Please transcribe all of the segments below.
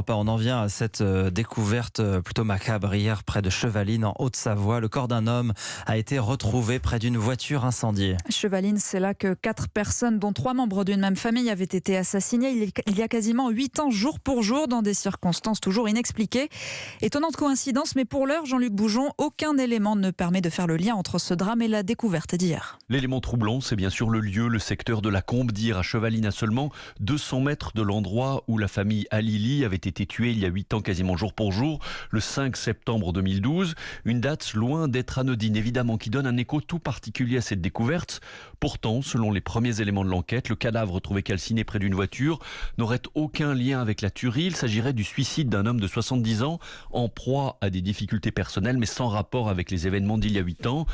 On en vient à cette découverte plutôt macabre hier près de Chevaline en Haute-Savoie. Le corps d'un homme a été retrouvé près d'une voiture incendiée. Chevaline, c'est là que 4 personnes, dont 3 membres d'une même famille, avaient été assassinées il y a quasiment 8 ans, jour pour jour, dans des circonstances toujours inexpliquées. Étonnante coïncidence, mais pour l'heure, Jean-Luc Boujon, aucun élément ne permet de faire le lien entre ce drame et la découverte d'hier. L'élément troublant, c'est bien sûr le lieu, le secteur de la Combe d'Hyères à Chevaline, à seulement 200 mètres de l'endroit où la famille Alili avait été tuée il y a 8 ans, quasiment jour pour jour, le 5 septembre 2012. Une date loin d'être anodine, évidemment, qui donne un écho tout particulier à cette découverte. Pourtant, selon les premiers éléments de l'enquête, le cadavre trouvé calciné près d'une voiture n'aurait aucun lien avec la tuerie. Il s'agirait du suicide d'un homme de 70 ans, en proie à des difficultés personnelles, mais sans rapport avec les événements d'il y a 8 ans.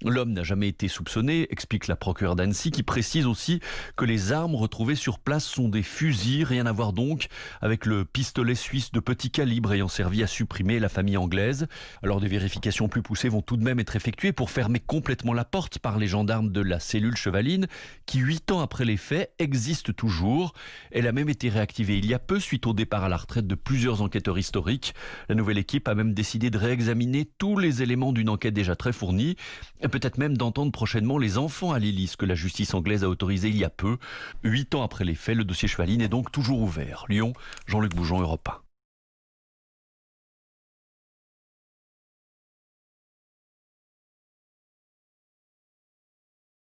L'homme n'a jamais été soupçonné, explique la procureure d'Annecy, qui précise aussi que les armes retrouvées sur place sont des fusils, rien à voir donc avec le pistolet suisse de petit calibre ayant servi à supprimer la famille anglaise. Alors des vérifications plus poussées vont tout de même être effectuées pour fermer complètement la porte par les gendarmes de la cellule Chevaline, qui 8 ans après les faits existe toujours. Elle a même été réactivée il y a peu suite au départ à la retraite de plusieurs enquêteurs historiques. La nouvelle équipe a même décidé de réexaminer tous les éléments d'une enquête déjà très fournie. Et peut-être même d'entendre prochainement les enfants à l'hélice que la justice anglaise a autorisé il y a peu. 8 ans après les faits, le dossier Chevaline est donc toujours ouvert. Lyon, Jean-Luc Boujon, Europe 1.